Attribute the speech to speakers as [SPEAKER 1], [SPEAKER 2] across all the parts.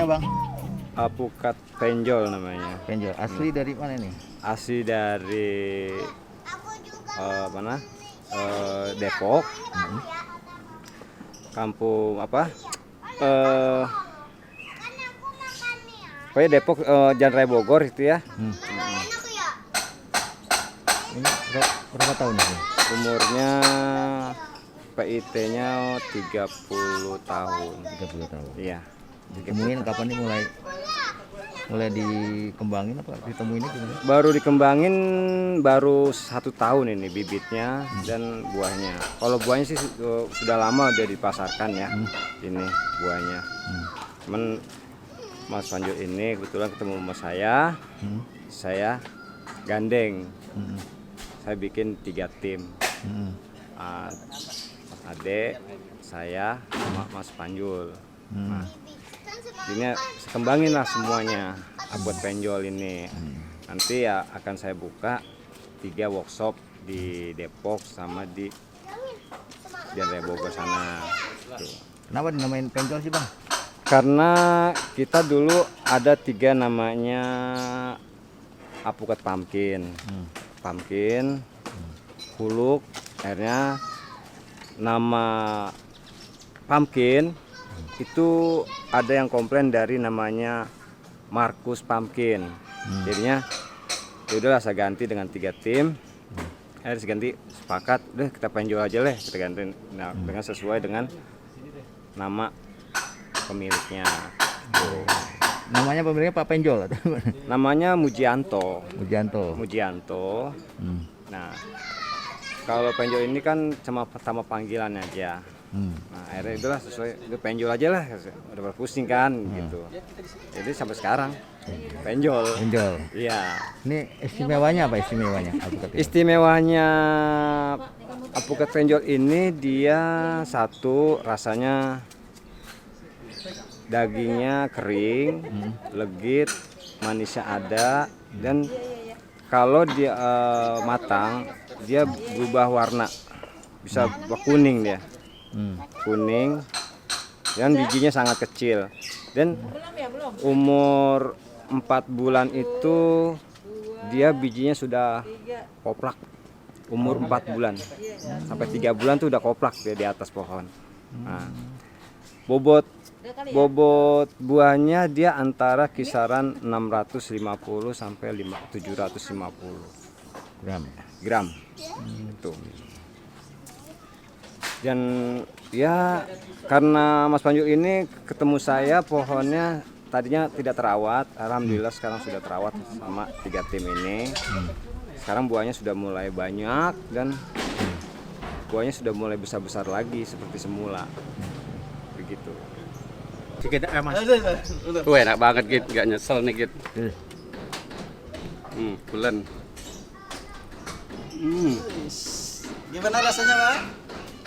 [SPEAKER 1] Bang?
[SPEAKER 2] Alpukat penjol namanya.
[SPEAKER 1] Penjol. Asli dari mana nih?
[SPEAKER 2] Asli dari mana? Depok. Kampung apa? Pokoknya Depok, Jalan Raya Bogor itu ya.
[SPEAKER 1] Ini berapa tahun ini?
[SPEAKER 2] Umurnya PIT-nya 30 tahun.
[SPEAKER 1] 30 tahun.
[SPEAKER 2] Iya.
[SPEAKER 1] Ditemuin kapan nih mulai dikembangin apa ditemuinnya gimana?
[SPEAKER 2] Baru dikembangin baru 1 tahun ini bibitnya dan buahnya. Kalau buahnya sih sudah lama udah dipasarkan ya. Ini buahnya. Cuman Mas Panjo ini kebetulan ketemu sama saya gandeng. Saya bikin 3 tim. Mas Ade, saya, sama Mas Panjul. Nah, ini saya kembangin lah semuanya buat penjol ini. Nanti ya akan saya buka 3 workshop di Depok sama di Jalan Raya Bogor sana. Tuh.
[SPEAKER 1] Kenapa dinamain penjol sih Bang?
[SPEAKER 2] Karena kita dulu ada 3 namanya alpukat pumpkin, huluk. Akhirnya nama pumpkin itu ada yang komplain dari namanya Markus Pumpkin. Jadinya yaudahlah saya ganti dengan 3 tim. Akhirnya ganti sepakat, udah kita penjol aja lah, kita ganti dengan sesuai dengan nama pemiliknya.
[SPEAKER 1] Namanya pemiliknya Pak Penjol atau gimana?
[SPEAKER 2] Namanya Mujianto.
[SPEAKER 1] Mujianto.
[SPEAKER 2] Nah, kalau penjol ini kan sama panggilan aja. Nah, akhirnya itulah sesuai itu penjol aja lah. Udah berpusing kan gitu. Jadi sampai sekarang penjol. Iya.
[SPEAKER 1] Ini istimewanya apa istimewanya?
[SPEAKER 2] Istimewanya alpukat penjol ini dia satu rasanya dagingnya kering, legit, manisnya ada, dan kalau dia matang dia berubah warna, bisa kuning dia, kuning, dan bijinya sangat kecil, dan umur 4 bulan itu dia bijinya sudah koplak, umur 4 bulan, sampai 3 bulan tuh udah koplak dia di atas pohon. Nah, bobot buahnya dia antara kisaran 650 sampai 750 gram. Itu. Dan ya karena Mas Panju ini ketemu saya pohonnya tadinya tidak terawat, alhamdulillah sekarang sudah terawat sama 3 tim ini. Sekarang buahnya sudah mulai banyak dan buahnya sudah mulai besar-besar lagi seperti semula. Begitu.
[SPEAKER 3] Sedikit Mas. Tuh enak banget Git, nggak nyesel nih Git. Bulan.
[SPEAKER 4] Gimana rasanya Pak?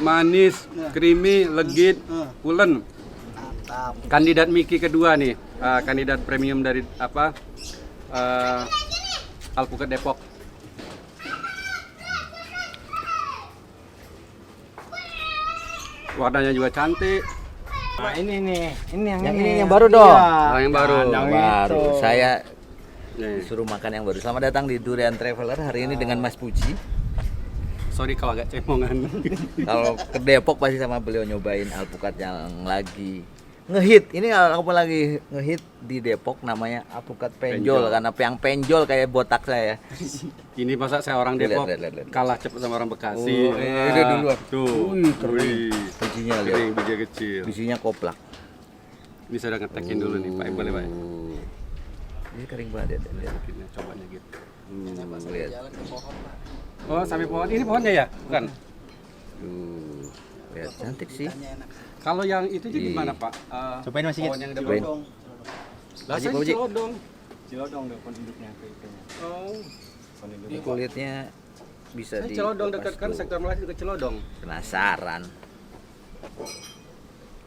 [SPEAKER 3] Manis, creamy, legit, pulen.
[SPEAKER 4] Mantap.
[SPEAKER 3] Kandidat Miki kedua nih, kandidat premium dari apa? Alpukat Depok. Warnanya juga cantik.
[SPEAKER 2] Nah ini
[SPEAKER 1] yang baru dong.
[SPEAKER 3] Oh, yang baru.
[SPEAKER 1] Yang baru. Saya
[SPEAKER 3] Nih.
[SPEAKER 1] disuruh makan yang baru. Selamat datang di Durian Traveler hari ini dengan Mas Puji.
[SPEAKER 3] Sorry kalau agak cemongan.
[SPEAKER 1] Kalau ke Depok pasti sama beliau nyobain alpukat yang lagi ngehit. Ini apa lagi ngehit di Depok namanya alpukat penjol. Karena yang penjol kayak botak saya.
[SPEAKER 3] Ini masa saya orang Depok
[SPEAKER 1] Lihat.
[SPEAKER 3] kalah cepet sama orang Bekasi.
[SPEAKER 1] Itu duluan.
[SPEAKER 3] Tuh.
[SPEAKER 1] Kering. Bijinya lihat.
[SPEAKER 3] Kering, biji kecil.
[SPEAKER 1] Bijinya koplak.
[SPEAKER 3] Ini saya udah ngetekin dulu nih, Pak. Boleh, Pak?
[SPEAKER 1] Ini kering banget ya.
[SPEAKER 3] Kita cobanya gitu.
[SPEAKER 1] Lihat.
[SPEAKER 3] Oh, sampai pohon. Ini pohonnya ya? Bukan?
[SPEAKER 1] Lihat cantik sih.
[SPEAKER 3] Kalau yang itu jadi gimana, Pak?
[SPEAKER 4] Cobain Mas Sigit.
[SPEAKER 3] Pohon yang
[SPEAKER 1] Cobain.
[SPEAKER 3] depan. Lah,
[SPEAKER 1] Haji,
[SPEAKER 3] saya
[SPEAKER 1] Pak Haji.
[SPEAKER 3] celodong.
[SPEAKER 2] pohon induknya kayaknya.
[SPEAKER 3] Oh,
[SPEAKER 1] Ini kulitnya bisa
[SPEAKER 3] saya
[SPEAKER 1] di
[SPEAKER 3] celodong
[SPEAKER 1] lepas
[SPEAKER 3] dekat kan
[SPEAKER 1] dulu.
[SPEAKER 3] sektor Melati dekat celodong.
[SPEAKER 1] Penasaran.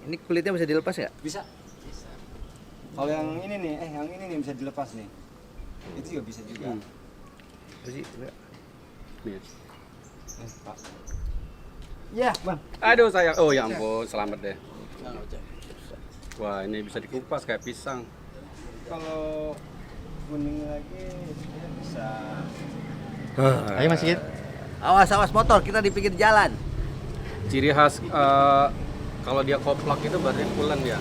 [SPEAKER 1] Ini kulitnya bisa dilepas nggak?
[SPEAKER 2] Bisa. Kalau yang ini nih, yang ini nih bisa dilepas nih. Itu juga bisa juga.
[SPEAKER 1] Apa sih?
[SPEAKER 3] Nih.
[SPEAKER 2] Pak. Ya, Bang.
[SPEAKER 3] Aduh sayang. Oh ya ampun, selamat deh. Wah, ini bisa dikupas kayak pisang.
[SPEAKER 2] Kalau kuning lagi dia bisa.
[SPEAKER 4] Ayo Mas Sigit.
[SPEAKER 1] Awas motor, kita di pinggir jalan.
[SPEAKER 3] Ciri khas kalau dia koplak itu berarti pulen dia.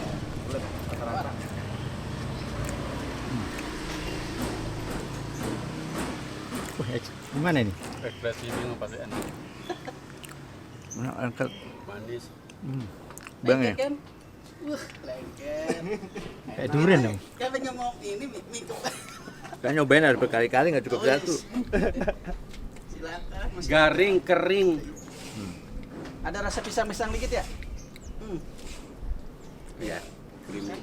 [SPEAKER 4] Wah, gimana ini?
[SPEAKER 3] Ekspresi bingung pasti enak.
[SPEAKER 1] Angkat
[SPEAKER 3] Manis.
[SPEAKER 1] bang ya.
[SPEAKER 4] Kan? Lengket.
[SPEAKER 2] Kayak durian dong.
[SPEAKER 4] Kan pengen mau ini mikro.
[SPEAKER 1] Kan nyobain harus berkali-kali nggak cukup satu.
[SPEAKER 4] Silakan. Mas.
[SPEAKER 3] Garing, kering.
[SPEAKER 4] Ada rasa pisang-pisang dikit ya?
[SPEAKER 3] Iya, creamy.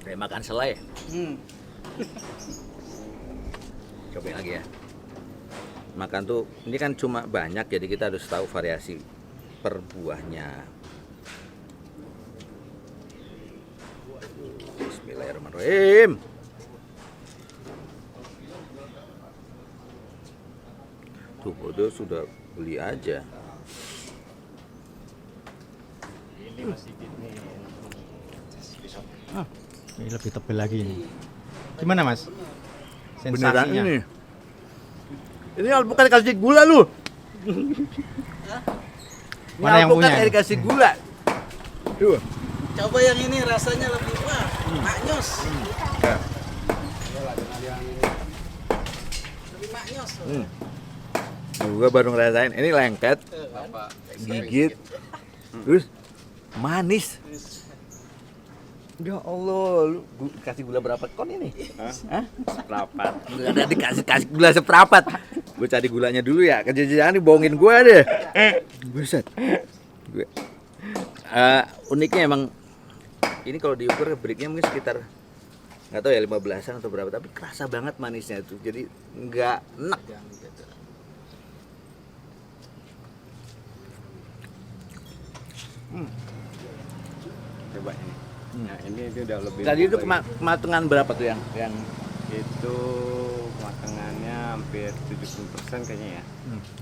[SPEAKER 1] Kayak makan selai.
[SPEAKER 4] Hmm.
[SPEAKER 1] Cobain lagi ya. Makan tuh ini kan cuma banyak, jadi kita harus tahu variasi per buahnya. Bismillahirrahmanirrahim. Tuh bodoh sudah beli aja.
[SPEAKER 4] Ini lebih tebal lagi ini. Gimana Mas?
[SPEAKER 1] Beneran
[SPEAKER 4] Sensasinya.
[SPEAKER 1] ini. Ini alpukat kasih gula lu.
[SPEAKER 4] Mana yang punya?
[SPEAKER 1] Alpukat dikasih gula. Tuh.
[SPEAKER 4] Coba yang ini rasanya lebih wah, maknyos. Lebih maknyos.
[SPEAKER 1] Gua baru ngerasain ini lengket,
[SPEAKER 3] Bapak
[SPEAKER 1] gigit, terus manis. Ya Allah, lu kasih gula berapa kon ini? Hah?
[SPEAKER 2] Seprapat.
[SPEAKER 1] Nggak ada dikasih gula seprapat. Gue cari gulanya dulu ya. Kejajaran dibohongin gue deh. Buset. Gue. Uniknya emang ini kalau diukur breaknya mungkin sekitar nggak tahu ya 15-an atau berapa, tapi kerasa banget manisnya itu. Jadi nggak enak.
[SPEAKER 2] Coba ini. Nah, ini udah lebih.
[SPEAKER 1] Tadi itu kematangan berapa tuh yang
[SPEAKER 2] itu matangannya hampir 70% kayaknya ya.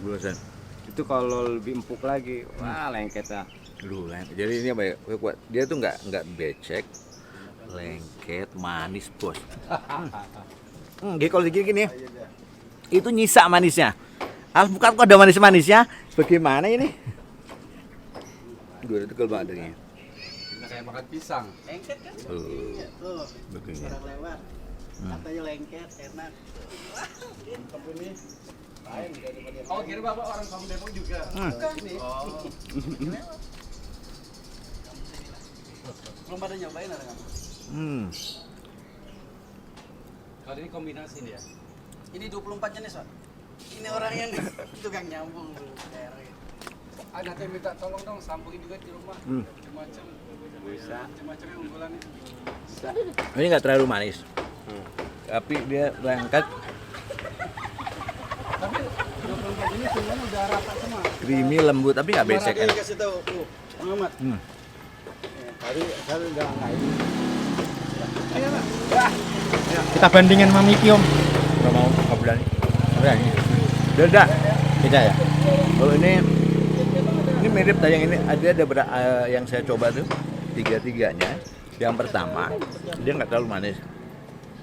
[SPEAKER 1] bulasan?
[SPEAKER 2] Itu kalau lebih empuk lagi, wah lengket lah.
[SPEAKER 1] Aduh, lengket. Jadi ini apa ya? Dia tuh nggak becek, lengket, manis bos. Jadi kalau gini, itu nyisa manisnya. Alpukat kok ada manis-manisnya? Bagaimana ini? Gue itu kalau banget ini.
[SPEAKER 3] kayak makan pisang.
[SPEAKER 4] Lengket kan?
[SPEAKER 1] Oh,
[SPEAKER 4] Iya, tuh.
[SPEAKER 1] begini.
[SPEAKER 4] Orang lewat. Katanya lengket, enak. Wah, ini.
[SPEAKER 3] Oh, kira Bapak orang kampung Depok juga.
[SPEAKER 4] Ini.
[SPEAKER 3] Oh.
[SPEAKER 4] Belum pada nyobain ada nggak?
[SPEAKER 3] Kalau ini kombinasi nih ya.
[SPEAKER 4] Ini 24 jenis, Pak. Ini orang yang tukang nyambung tuh. daerah ini.
[SPEAKER 3] Ada yang minta tolong dong sambungin juga di rumah. Macam-macam.
[SPEAKER 2] Bisa.
[SPEAKER 3] Macam-macam yang unggulannya.
[SPEAKER 1] Ini nggak terlalu manis, tapi dia lengket,
[SPEAKER 3] Tapi 24 ini semuanya udah rata semua.
[SPEAKER 1] creamy, lembut, tapi nggak becek.
[SPEAKER 4] Kemarin
[SPEAKER 1] Enak.
[SPEAKER 4] kasih tahu, Muhammad.
[SPEAKER 2] Tadi saya udah nggak ini.
[SPEAKER 4] Kita bandingin sama Miki, Om.
[SPEAKER 1] Nggak mau, nggak berani. Beda.
[SPEAKER 4] Beda ya?
[SPEAKER 1] Kalau ini mirip tadi yang ini ada yang saya coba tuh tiga-tiganya. Yang pertama dia nggak terlalu manis,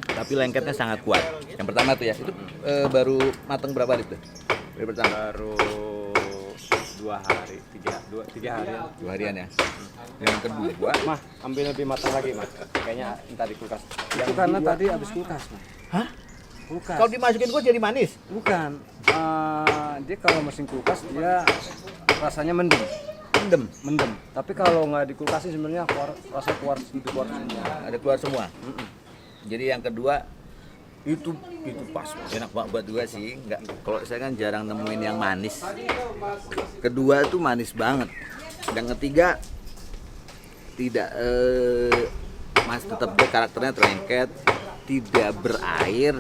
[SPEAKER 1] tapi lengketnya sangat kuat. Yang pertama tuh ya itu baru matang berapa hari tuh? Hari pertama
[SPEAKER 2] Baru 2 hari, 3 hari.
[SPEAKER 1] 2 harian ya. Yang kedua,
[SPEAKER 2] Mah, ambil lebih matang lagi, Mas. Kayaknya entar di kulkas. Itu karena tadi habis kulkas, Mas.
[SPEAKER 1] hah?
[SPEAKER 2] Kulkas.
[SPEAKER 1] Kalau dimasukin gua jadi manis.
[SPEAKER 2] Bukan. Dia kalau mesin kulkas dia rasanya mendem. Mendem. Tapi kalau nggak dikulkasin sebenarnya rasa keluar semua.
[SPEAKER 1] Ada keluar semua. Jadi yang kedua itu pas, enak banget buat gua sih. Nggak, kalau saya kan jarang nemuin yang manis. Kedua tuh manis banget. Yang ketiga tidak mas tetap dia karakternya terlengket, tidak berair,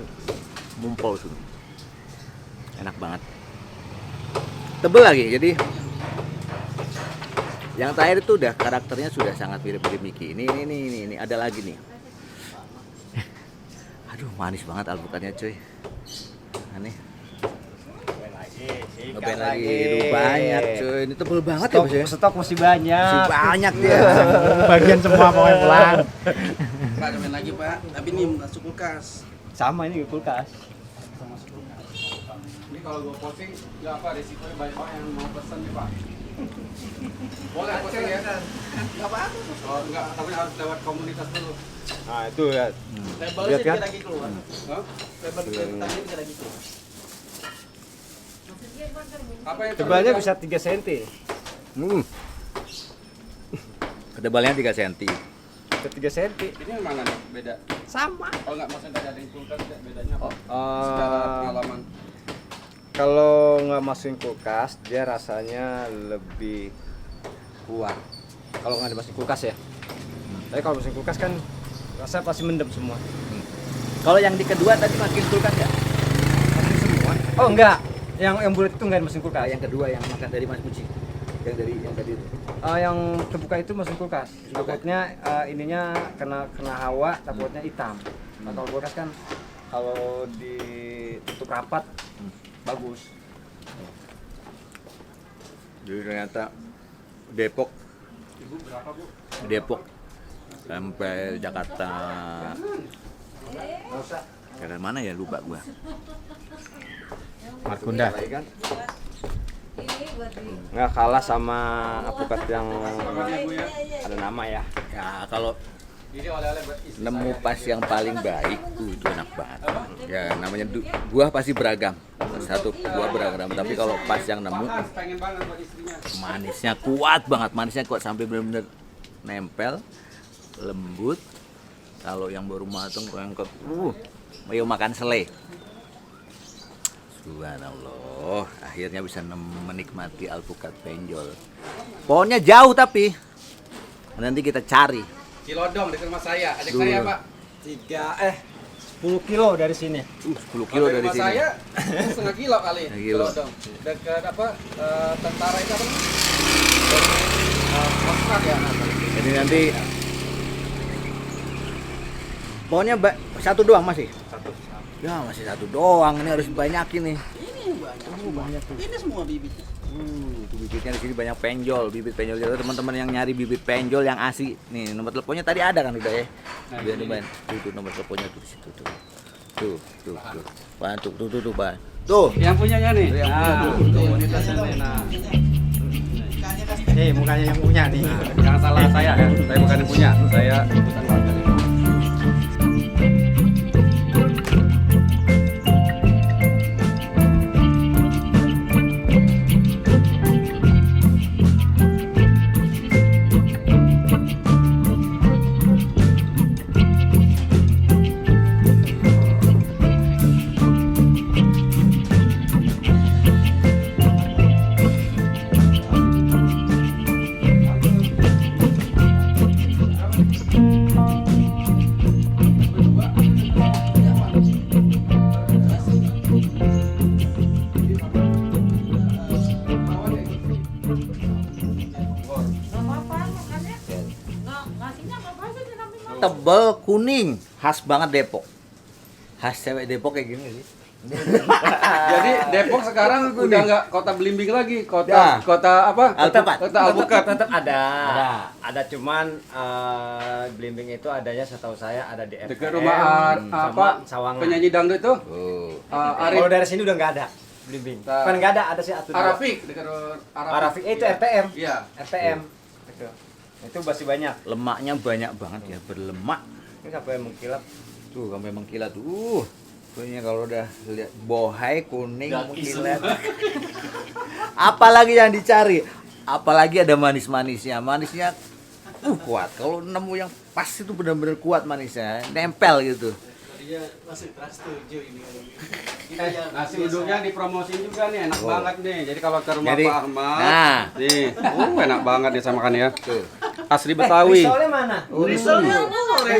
[SPEAKER 1] mumpol semua. Enak banget. Tebel lagi, jadi yang terakhir itu udah karakternya sudah sangat mirip-mirip Miki. Ini ada lagi nih. Aduh, manis banget alpukatnya cuy. Aneh. Ngeband lagi. Duh, banyak cuy. Ini tebel banget ya
[SPEAKER 2] Stok,
[SPEAKER 1] Bos ya.
[SPEAKER 2] stok masih banyak.
[SPEAKER 1] Masih banyak dia.
[SPEAKER 5] Bagian semua pokoknya pulang.
[SPEAKER 4] Pak, ada main lagi Pak. Tapi ini masuk kulkas.
[SPEAKER 2] Sama ini kulkas.
[SPEAKER 3] Ini kalau gue posting, nggak apa resikonya banyak orang yang mau pesan nih Pak. Boleh posting ya?
[SPEAKER 4] Nggak apa-apa.
[SPEAKER 3] Oh enggak, tapi harus lewat komunitas dulu.
[SPEAKER 2] Nah, itu ya.
[SPEAKER 4] Labelnya
[SPEAKER 2] Lihat kan?
[SPEAKER 4] bisa lagi keluar.
[SPEAKER 3] Hah?
[SPEAKER 4] Label tadi bisa lagi keluar.
[SPEAKER 3] Apa yang
[SPEAKER 2] Tebalnya bisa 3 cm.
[SPEAKER 1] Ketebalnya 3 cm.
[SPEAKER 2] Bisa 3 cm.
[SPEAKER 3] Ini yang mana nih? Beda.
[SPEAKER 2] Sama.
[SPEAKER 3] Kalau nggak mau ada di kulkas, bedanya apa?
[SPEAKER 2] Oh,
[SPEAKER 3] Secara pengalaman.
[SPEAKER 2] kalau nggak masukin kulkas, dia rasanya lebih kuat. Kalau nggak dimasukin kulkas ya. Tapi kalau masukin kulkas kan rasa pasti mendem semua.
[SPEAKER 1] Kalau yang di kedua tadi makin kulkas ya?
[SPEAKER 2] Masukin semua? Oh enggak. Yang bulat itu nggak dimasukin kulkas.
[SPEAKER 1] Yang kedua yang makan dari Mas Puji. Yang tadi itu.
[SPEAKER 2] Yang terbuka itu masukin kulkas. Takutnya ininya kena hawa, takutnya hitam. Nah, kalau kulkas kan kalau ditutup rapat bagus.
[SPEAKER 1] Jadi ternyata Depok
[SPEAKER 3] Ibu berapa Bu?
[SPEAKER 1] Depok sampai Jakarta. Jakarta mana ya lupa gua.
[SPEAKER 5] Markunda.
[SPEAKER 2] Nggak kalah sama alpukat yang
[SPEAKER 3] Bu ya.
[SPEAKER 2] ada nama ya.
[SPEAKER 1] Ya kalau
[SPEAKER 3] Ini oleh-oleh buat istri
[SPEAKER 1] nemu
[SPEAKER 3] saya.
[SPEAKER 1] pas yang paling baik, itu enak banget. Ya namanya buah pasti beragam. Satu buah beragam, tapi kalau pas yang nemu
[SPEAKER 3] Makan, pengen banget buat istrinya.
[SPEAKER 1] manisnya kuat banget, manisnya kuat sampai benar-benar nempel, lembut. Kalau yang baru matang yang ayo makan selai. Subhanallah, akhirnya bisa menikmati alpukat penjol. Pohonnya jauh tapi nanti kita cari.
[SPEAKER 3] Cilodong dekat rumah saya, adik
[SPEAKER 1] Dulu.
[SPEAKER 3] saya Pak.
[SPEAKER 2] 10 kilo dari sini.
[SPEAKER 1] 10 kilo
[SPEAKER 3] Kalau
[SPEAKER 1] dari
[SPEAKER 3] rumah
[SPEAKER 1] sini.
[SPEAKER 3] saya setengah kilo kali.
[SPEAKER 1] Setengah kilo.
[SPEAKER 3] Cilodong. Dekat apa? Tentara itu apa? Kostrat ya.
[SPEAKER 1] Jadi nanti pohonnya satu doang masih?
[SPEAKER 3] Satu.
[SPEAKER 1] Ya masih satu doang, ini harus banyakin nih.
[SPEAKER 4] Ini banyak. Ini semua bibitnya.
[SPEAKER 1] Tuh bibitnya di sini banyak penjol, bibit penjol. Jadi teman-teman yang nyari bibit penjol yang asli, nih nomor teleponnya tadi ada kan udah ya. Biar teman, tuh nomor teleponnya tuh di situ tuh. Tuh. Pan, tuh, Pan. Tuh.
[SPEAKER 3] Yang punyanya nih.
[SPEAKER 1] Yang punya tuh.
[SPEAKER 3] Komunitasnya nih. Nah,
[SPEAKER 4] Mukanya kasih.
[SPEAKER 5] Nih mukanya yang punya nih.
[SPEAKER 3] jangan salah saya ya. Saya bukan yang punya. Saya ikutan warga nih.
[SPEAKER 1] Tebel kuning, khas banget Depok. Khas cewek Depok kayak gini sih.
[SPEAKER 3] Jadi Depok sekarang udah nggak kota Belimbing lagi,
[SPEAKER 1] Ya.
[SPEAKER 3] kota apa?
[SPEAKER 1] Alpukat.
[SPEAKER 3] Kota Alpukat.
[SPEAKER 2] Tetap ada. Ada cuman Blimbing itu adanya setahu saya ada di FPM.
[SPEAKER 3] Dekat rumah
[SPEAKER 2] sama
[SPEAKER 3] apa?
[SPEAKER 2] Sawangan.
[SPEAKER 3] Penyanyi dangdut itu?
[SPEAKER 1] Oh.
[SPEAKER 3] Arif
[SPEAKER 2] Kalau dari sini udah nggak ada Blimbing.
[SPEAKER 3] Nah.
[SPEAKER 2] Kan nggak ada sih satu.
[SPEAKER 3] Arafik dekat
[SPEAKER 2] Arafik itu
[SPEAKER 3] Iya.
[SPEAKER 2] RTM.
[SPEAKER 3] Iya.
[SPEAKER 2] RTM. Gitu. Itu masih banyak.
[SPEAKER 1] Lemaknya banyak banget ya, berlemak.
[SPEAKER 2] Ini sampai mengkilap.
[SPEAKER 1] Tuh sampai mengkilat tuh. Pokoknya kalau udah lihat bohai kuning mengkilat. Apalagi yang dicari? Apalagi ada manis-manisnya. Manisnya kuat. Kalau nemu yang pas itu benar-benar kuat manisnya, nempel gitu.
[SPEAKER 4] Dia masih setuju ini.
[SPEAKER 3] Nasi uduknya dipromosiin juga nih, enak banget nih. Jadi kalau ke rumah
[SPEAKER 1] Jadi,
[SPEAKER 3] Pak Ahmad,
[SPEAKER 1] nah.
[SPEAKER 3] nih, enak banget nih sama makan ya.
[SPEAKER 1] Tuh.
[SPEAKER 3] Asli Betawi.
[SPEAKER 2] Risolnya mana?
[SPEAKER 4] Risolnya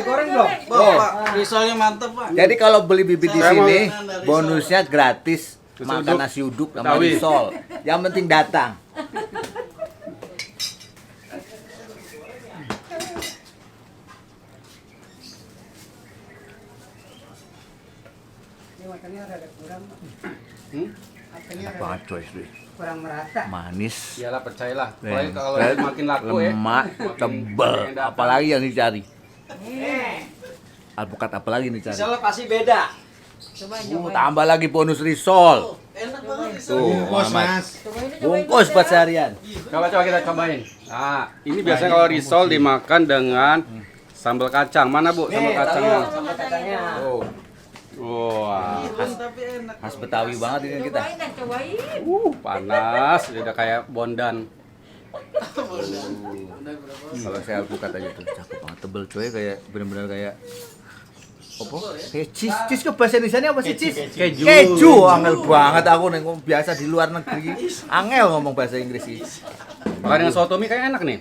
[SPEAKER 2] Goreng dong.
[SPEAKER 4] Pak, risolnya mantep Pak.
[SPEAKER 1] Jadi kalau beli bibit di
[SPEAKER 4] Saya mau
[SPEAKER 1] sini,
[SPEAKER 4] dari
[SPEAKER 1] bonusnya gratis
[SPEAKER 3] Nasi
[SPEAKER 1] makan
[SPEAKER 3] uduk.
[SPEAKER 1] nasi uduk sama
[SPEAKER 3] Betawi.
[SPEAKER 1] risol. Yang penting datang.
[SPEAKER 3] Hmm?
[SPEAKER 1] Enak banget coy, manis,
[SPEAKER 3] Iyalah percayalah.
[SPEAKER 1] lengket,
[SPEAKER 3] Apalagi kalau makin laku ya.
[SPEAKER 1] lemak, tebel.
[SPEAKER 3] yang datang.
[SPEAKER 1] Apalagi yang dicari? Alpukat apalagi yang dicari?
[SPEAKER 4] Insyaallah pasti beda.
[SPEAKER 1] Tambah lagi bonus risol.
[SPEAKER 4] Enak banget itu.
[SPEAKER 1] Tuh,
[SPEAKER 5] Bungkus
[SPEAKER 1] Muhammad.
[SPEAKER 5] mas.
[SPEAKER 1] Bungkus buat seharian.
[SPEAKER 3] Coba kita cobain. Nah, ini biasanya kalau risol dimakan dengan sambal kacang. Mana Bu sambal kacangnya?
[SPEAKER 4] Sama kacangnya.
[SPEAKER 3] Oh. Wah,
[SPEAKER 4] Tapi enak.
[SPEAKER 1] Khas Betawi banget ini kita.
[SPEAKER 3] panas, udah kayak bondan.
[SPEAKER 1] Kalau saya alpukat aja tuh cakep banget, tebel coy, kayak bener-bener kayak apa? Kayak cheese ke bahasa Indonesia apa sih cheese?
[SPEAKER 3] Keju.
[SPEAKER 1] Keju, angel banget aku nih biasa di luar negeri. Angel ngomong bahasa Inggris sih.
[SPEAKER 3] Kalau dengan soto mie kayak enak nih.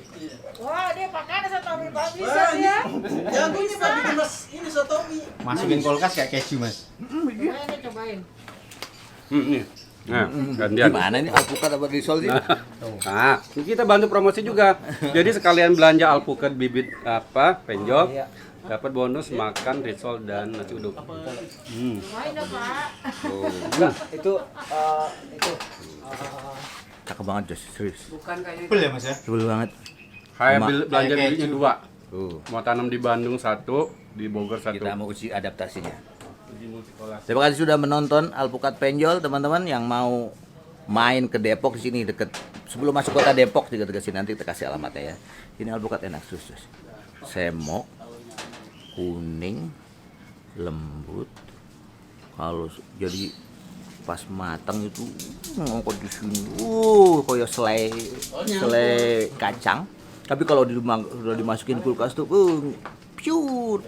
[SPEAKER 6] Wah, dia pakai satu bisa dia.
[SPEAKER 4] Jagonya Pak bikin mas ini sotomi.
[SPEAKER 5] Masukin kulkas kayak keju mas.
[SPEAKER 6] Cobain.
[SPEAKER 3] Nih. Nah, gantian.
[SPEAKER 1] Gimana ini alpukat apa risol sih?
[SPEAKER 3] Nah, ini kita bantu promosi juga. Jadi sekalian belanja alpukat bibit penjol, dapat bonus makan risol dan nasi uduk.
[SPEAKER 6] Cobain dong, Pak.
[SPEAKER 2] Itu
[SPEAKER 1] Cakep banget Jos, serius.
[SPEAKER 5] Full ya mas ya?
[SPEAKER 1] Tebel banget.
[SPEAKER 3] Kayak
[SPEAKER 1] Sama-
[SPEAKER 3] belanja
[SPEAKER 5] kayak
[SPEAKER 3] bibitnya
[SPEAKER 5] keju.
[SPEAKER 3] 2.
[SPEAKER 1] Tuh,
[SPEAKER 3] Mau tanam di Bandung 1, di Bogor 1.
[SPEAKER 1] kita mau uji adaptasinya.
[SPEAKER 3] Di multikolasi.
[SPEAKER 1] Terima kasih sudah menonton Alpukat Penjol, teman-teman yang mau main ke Depok di sini deket sebelum masuk kota Depok juga dekat sini, nanti kita kasih alamatnya ya. Ini alpukat enak sus. Semok, kuning, lembut. Kalau jadi pas matang itu ngongkot di sini. Kayak selai kacang. Tapi kalau sudah dimasukin kulkas tuh pure,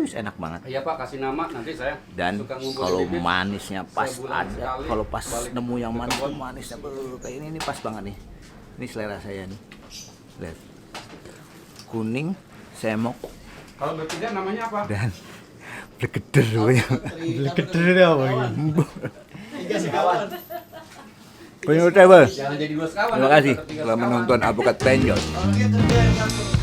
[SPEAKER 1] enak banget.
[SPEAKER 3] Iya Pak, kasih nama nanti saya.
[SPEAKER 1] Dan
[SPEAKER 3] suka ngumpulin
[SPEAKER 1] kalau
[SPEAKER 3] bibit.
[SPEAKER 1] manisnya pas
[SPEAKER 3] Sebulan
[SPEAKER 1] ada,
[SPEAKER 3] sekali,
[SPEAKER 1] kalau pas
[SPEAKER 3] balik
[SPEAKER 1] nemu yang
[SPEAKER 3] ke
[SPEAKER 1] manis
[SPEAKER 3] kebun.
[SPEAKER 1] tuh manisnya kayak ini pas banget nih. Ini selera saya nih. Lihat. Kuning, semok
[SPEAKER 3] Kalau bertiga namanya apa?
[SPEAKER 1] dan bergeder pokoknya.
[SPEAKER 5] Gede apa ini?
[SPEAKER 4] Tiga sekawan.
[SPEAKER 1] Pokoknya udah, Bang.
[SPEAKER 3] Jangan jadi 2 sekawan.
[SPEAKER 1] Terima kasih telah menonton Alpukat Penjol.
[SPEAKER 4] Orangnya kerja yang satu.